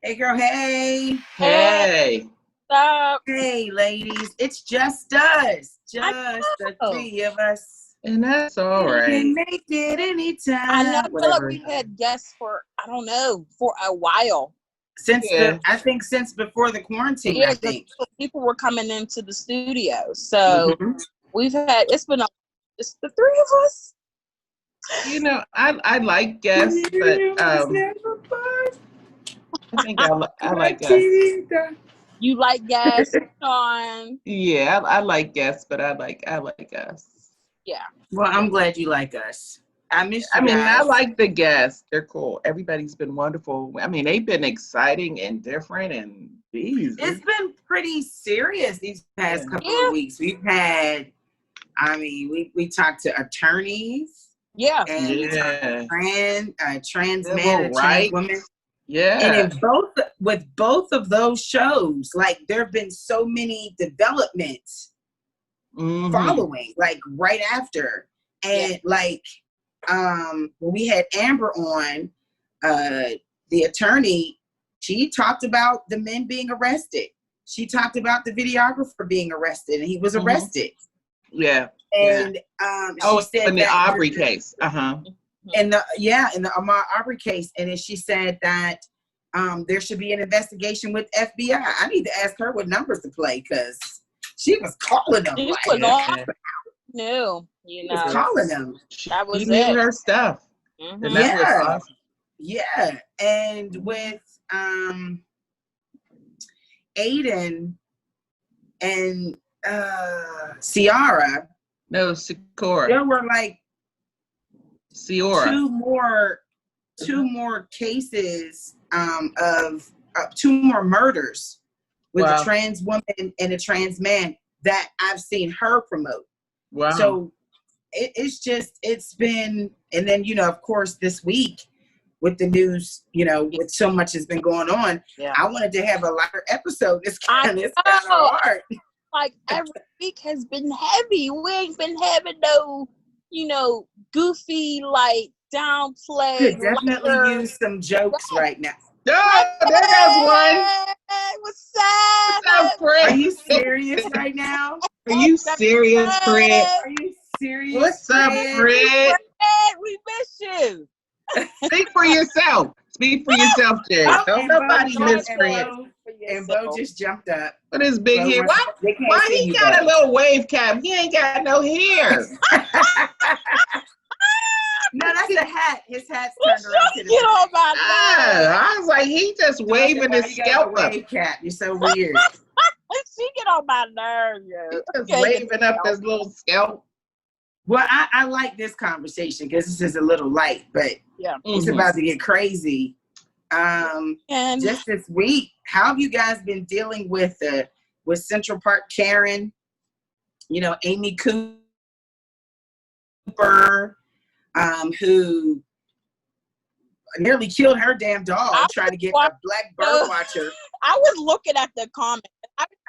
Hey, girl. Hey. Hey. Stop. Hey, ladies. It's just us. Just the three of us. And that's all We right. can make it anytime. I know. I feel like Whatever. we've had guests for, I don't know, for a while. I think since before the quarantine, Yeah, I think. people were coming into the studio. So we've had, it's the three of us. You know, I like guests, but I think I like us. You like guests, Sean? Yeah, I like guests, but I like us. Yeah. Well, I'm glad you like us. I miss you guys. I like the guests. They're cool. Everybody's been wonderful. I mean, they've been exciting and different, and geez, It's been pretty serious these past couple of weeks. We've had, we talked to attorneys. Yeah. And we talked to trans man and right. trans woman. Yeah. And with both of those shows, like there have been so many developments following, like right after. And when we had Amber on, the attorney, she talked about the men being arrested. She talked about the videographer being arrested, and he was arrested. Yeah. And she said in the Aubrey case. In the Ahmaud Aubrey case, and then she said that there should be an investigation with FBI. I need to ask her what numbers to play because she was calling them. She was calling them. That was she knew her stuff. And that was awesome. Yeah, and with Aiden and Ciara. No, Sikora. There were like Ciora. two more cases of 2 more murders with a trans woman and a trans man that I've seen her promote. Wow. So it's been, and then, of course, this week with the news, with so much has been going on, I wanted to have a lighter episode. It's kind of hard. Like every week has been heavy. We ain't been having no, goofy, like downplay. Could definitely use some jokes right now. Oh, there goes one. What's up, Fred? Are you serious right now? Are you serious, Fred? Are you serious? What's up, Fred? We miss you. Speak for yourself. Speak for yourself, Jay. Don't nobody miss Fred. And Bo just jumped up. With his big hair. Why he got a little wave cap? He ain't got no hair. No, that's a hat. His hat's turned around to the get on my I was like, he just waving his scalp up. Wave cap. You're so weird. She get on my nerves, yo. Just waving up his little scalp. Well, I like this conversation because this is a little light, but it's about to get crazy. And just this week, how have you guys been dealing with Central Park Karen? Amy Cooper, who nearly killed her damn dog trying to get a black bird watcher. I was looking at the comments.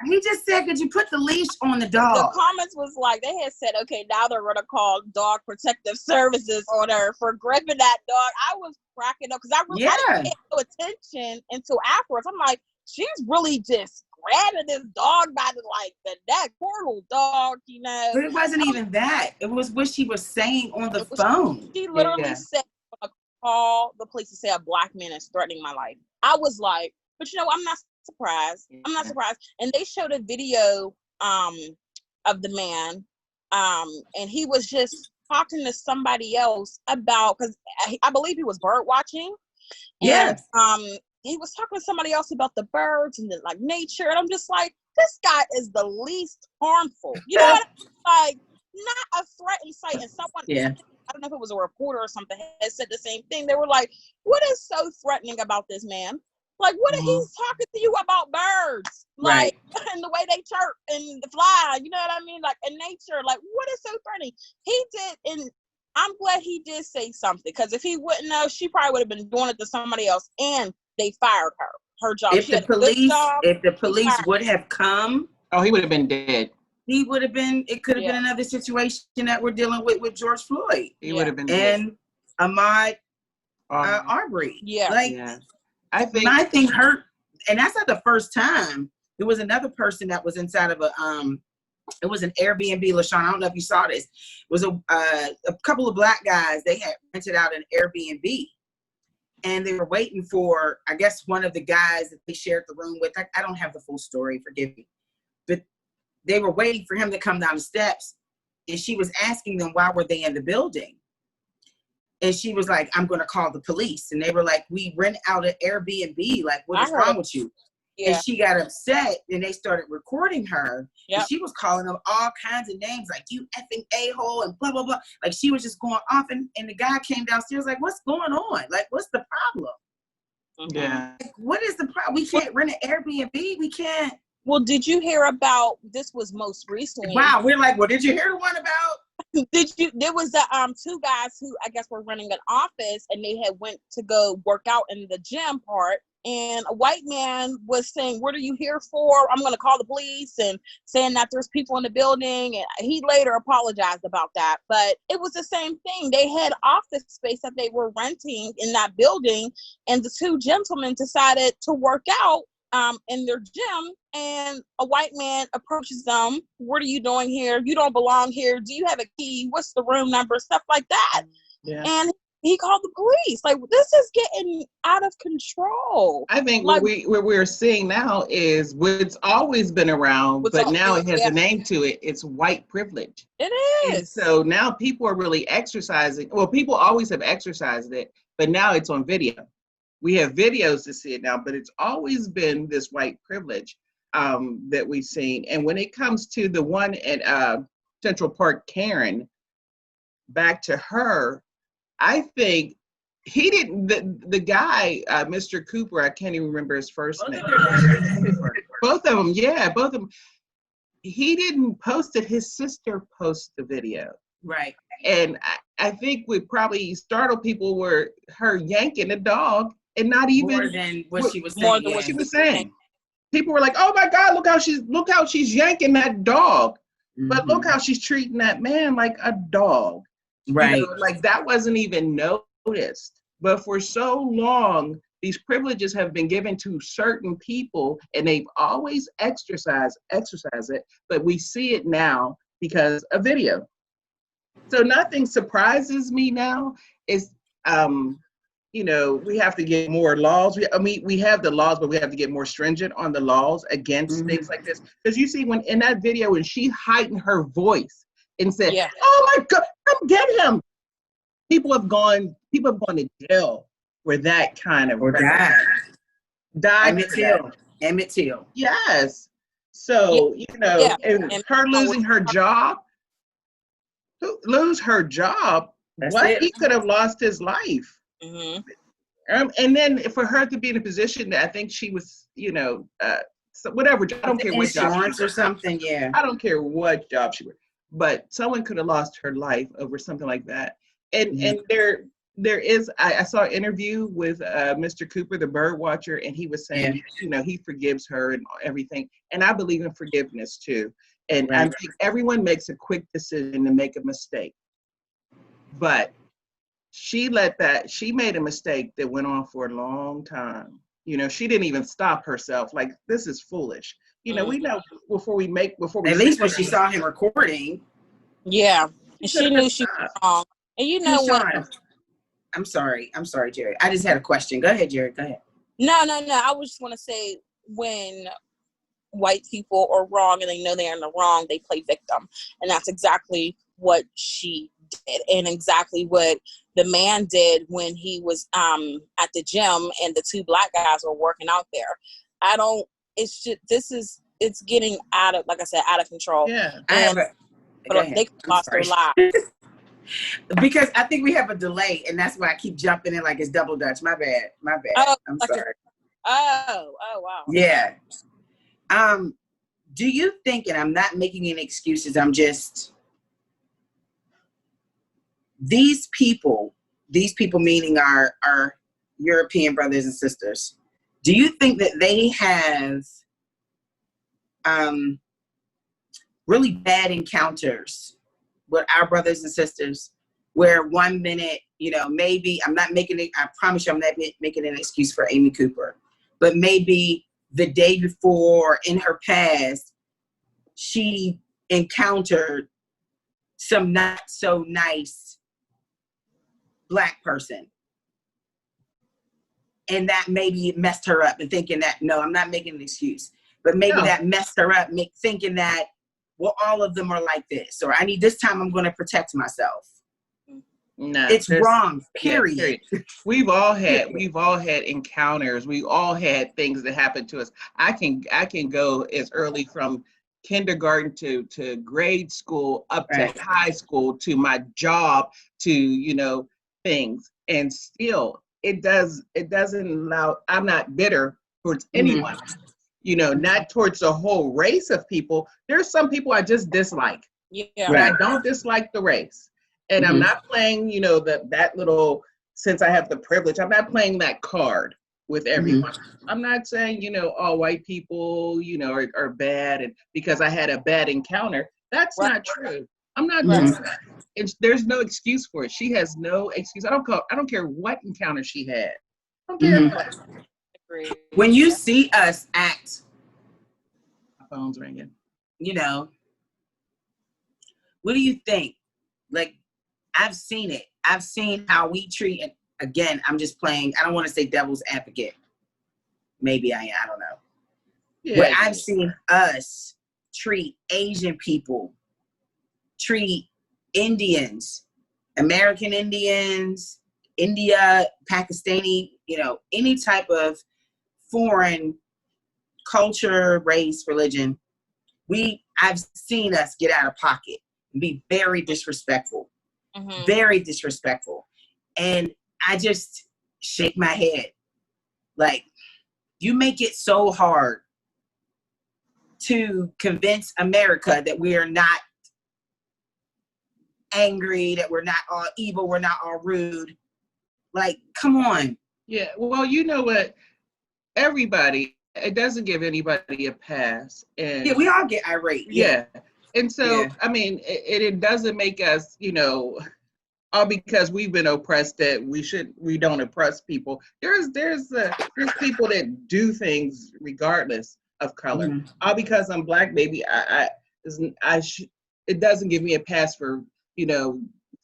He just said, could you put the leash on the dog? The comments was like, they had said, okay, now they're going to call Dog Protective Services on her for gripping that dog. I was cracking up because I didn't pay no attention until afterwards. I'm like, she's really just grabbing this dog by the neck. Poor little dog, But it wasn't even that. It was what she was saying on the phone. She literally said, I'm going to call the police to say a black man is threatening my life. I was like, but I'm not surprised. I'm not surprised. And they showed a video of the man, and he was just talking to somebody else about, because I believe he was bird watching. Yes. And he was talking to somebody else about the birds and like nature, and I'm just like, this guy is the least harmful. Like not a threat in sight. And someone, I don't know if it was a reporter or something, had said the same thing. They were like, what is so threatening about this man? Like, what if he's talking to you about birds? Like, and the way they chirp and the fly, you know what I mean? Like, in nature, like, what is so threatening? He did, and I'm glad he did say something, because if he wouldn't know, she probably would have been doing it to somebody else, and they fired her. Her job. If the police would have come, he would have been dead. He would have been, it could have been another situation that we're dealing with George Floyd. He would have been dead. And Ahmaud Aubrey. Yeah. Like, I think her and that's not the first time. There was another person that was inside of it was an Airbnb, LaShawn. I don't know if you saw this. It was a couple of black guys. They had rented out an Airbnb, and they were waiting for, I guess, one of the guys that they shared the room with. I don't have the full story, forgive me. But they were waiting for him to come down the steps, and she was asking them why were they in the building. And she was like, I'm going to call the police. And they were like, we rent out an Airbnb. Like, what is wrong with you? Yeah. And she got upset, and they started recording her. Yep. And she was calling them all kinds of names, like, you effing a-hole and blah, blah, blah. Like, she was just going off. And the guy came downstairs like, what's going on? Like, what's the problem? Yeah. Like, what is the problem? We can't rent an Airbnb. We can't. Well, did you hear about, this was most recently. Wow. We're like, well, did you hear the one about? There was the two guys who I guess were running an office, and they had went to go work out in the gym part, and a white man was saying, what are you here for? I'm going to call the police, and saying that there's people in the building, and he later apologized about that. But it was the same thing. They had office space that they were renting in that building, and the two gentlemen decided to work out in their gym, and a white man approaches them. What are you doing here? You don't belong here. Do you have a key? What's the room number? Stuff like that. Yeah. And he called the police. Like, this is getting out of control. I think what we're seeing now is what's always been around, but now it has a name to it. It's white privilege. It is. And so now people are really exercising. Well, people always have exercised it, but now it's on video. We have videos to see it now, but it's always been this white privilege that we've seen. And when it comes to the one at Central Park, Karen, back to her, I think he didn't, the guy, Mr. Cooper, I can't even remember his first name. Both of them, yeah, both of them. He didn't post it, his sister posted the video. Right. And I think what probably startled people were her yanking a dog. And not even more than what she was saying. More than what she was saying. People were like, "Oh my God, look how she's yanking that dog," but look how she's treating that man like a dog. Right? You know, like that wasn't even noticed. But for so long, these privileges have been given to certain people, and they've always exercised it. But we see it now because of video. So nothing surprises me now. Is you know, we have to get more laws. We have the laws, but we have to get more stringent on the laws against things like this. Because you see, when in that video, when she heightened her voice and said, "Oh my God, come get him!" People have gone to jail for that kind of. Or died. Emmett Till. Yes. So you know, and her losing her job, he could have lost his life. And then for her to be in a position that I think she was, you know, so whatever, I don't care what job insurance or something, I don't care what job she was, but someone could have lost her life over something like that. And and there is, I saw an interview with Mr. Cooper, the bird watcher, and he was saying, you know, he forgives her and everything. And I believe in forgiveness too. And I think everyone makes a quick decision to make a mistake, but she made a mistake that went on for a long time. You know, she didn't even stop herself. Like, this is foolish. You know, we know before we at least when she saw him recording. Yeah. And she knew she was wrong. And you know what? I'm sorry, Jerry. I just had a question. Go ahead, Jerry. Go ahead. No. I was just want to say, when white people are wrong and they know they're in the wrong, they play victim. And that's exactly what she did, and exactly what the man did when he was at the gym and the two black guys were working out there. It's getting out of, like I said, out of control. Yeah. They lost their lives. Because I think we have a delay, and that's why I keep jumping in like it's double dutch. My bad. Oh, I'm sorry. Oh, wow. Yeah. Do you think, and I'm not making any excuses, I'm just, these people meaning our European brothers and sisters, do you think that they have really bad encounters with our brothers and sisters, where 1 minute, you know, maybe I promise you I'm not making an excuse for Amy Cooper, but maybe the day before in her past, she encountered some not so nice Black person. And that maybe messed her up and thinking that, no, I'm not making an excuse, but maybe that messed her up, thinking that, well, all of them are like this, or this time I'm going to protect myself. No, it's wrong, period. Yeah, period. We've all had encounters. We all had things that happened to us. I can go as early from kindergarten to grade school, up to high school, to my job, to, things. And still it doesn't allow, I'm not bitter towards anyone, not towards the whole race of people. There's some people I just dislike. Yeah. But I don't dislike the race. And I'm not playing, that little, since I have the privilege, I'm not playing that card with everyone. I'm not saying, all white people, are bad, and because I had a bad encounter. That's not true. I'm not doing that. There's no excuse for it. She has no excuse. I don't care what encounter she had. I don't care what. When you see us act, my phone's ringing. What do you think? Like, I've seen it. I've seen how we treat, again, I'm just playing, I don't want to say devil's advocate. Maybe I don't know. Yeah, but I've seen us treat Asian people, treat Indians, American Indians, India, Pakistani, any type of foreign culture, race, religion. I've seen us get out of pocket and be very disrespectful. Very disrespectful. And I just shake my head. Like, you make it so hard to convince America that we are not angry, that we're not all evil, we're not all rude. Like, come on. Yeah, well, you know what? Everybody, it doesn't give anybody a pass. And yeah, we all get irate. Yeah. And so, I mean, it doesn't make us, all because we've been oppressed that we don't oppress people. There's people that do things regardless of color. All because I'm Black, baby, it doesn't give me a pass for,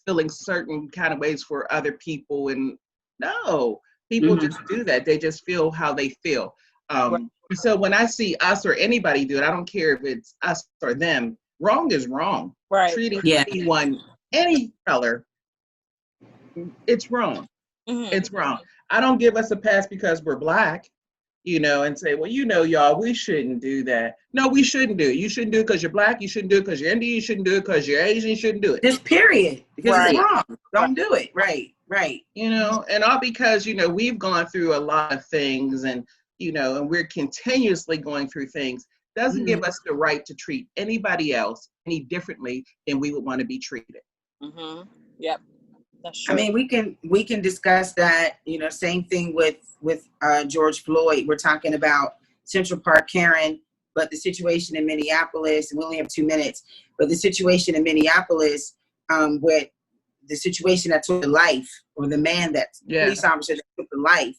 feeling certain kind of ways for other people. And no, people just do that. They just feel how they feel. So when I see us or anybody do it, I don't care if it's us or them, wrong is wrong. Right. Treating anyone, any color, it's wrong. It's wrong. I don't give us a pass because we're Black, and say, well, y'all, we shouldn't do that. No, we shouldn't do it. You shouldn't do it because you're Black. You shouldn't do it because you're Indian. You shouldn't do it because you're Asian. You shouldn't do it. Just period. Because it's wrong. Don't do it. Right. And all because, we've gone through a lot of things, and, and we're continuously going through things. Doesn't give us the right to treat anybody else any differently than we would want to be treated. Yep. That's true. I mean, we can discuss that, same thing with George Floyd. We're talking about Central Park Karen, but the situation in Minneapolis, and we only have 2 minutes, but the situation in Minneapolis, with the situation that took the life, or the man police officer that took the life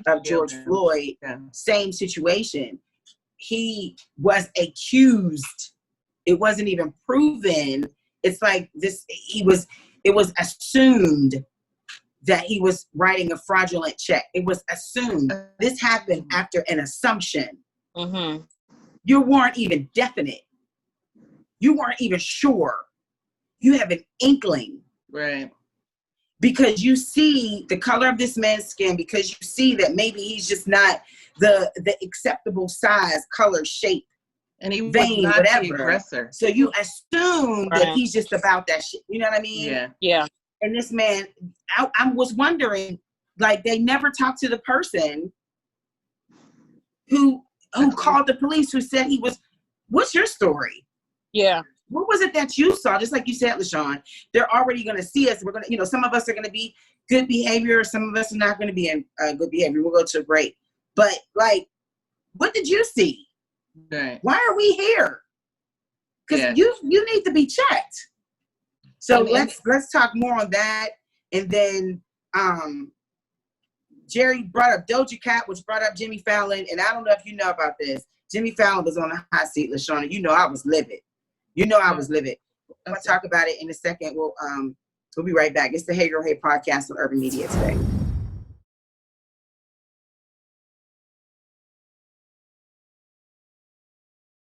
of George Floyd, same situation. He was accused. It wasn't even proven. It's like this, it was assumed that he was writing a fraudulent check. It was assumed. This happened after an assumption. You weren't even definite. You weren't even sure. You have an inkling. Right. Because you see the color of this man's skin, because you see that maybe he's just not the acceptable size, color, shape, and he vein, was not whatever. The aggressor. So you assume that he's just about that shit. You know what I mean? Yeah. And this man, I was wondering, like, they never talked to the person who called the police, who said what's your story? Yeah. What was it that you saw? Just like you said, LaShawn, they're already going to see us. We're going to, some of us are going to be good behavior. Some of us are not going to be in good behavior. We'll go to a break. But, like, what did you see? Right. Why are we here? Because you need to be checked. So let's talk more on that. And then Jerry brought up Doja Cat, which brought up Jimmy Fallon. And I don't know if you know about this. Jimmy Fallon was on the hot seat, LaShawna. You know I was livid. I was livid. I'll talk about it in a second. We'll be right back. It's the Hey Girl Hey podcast on Urban Media today.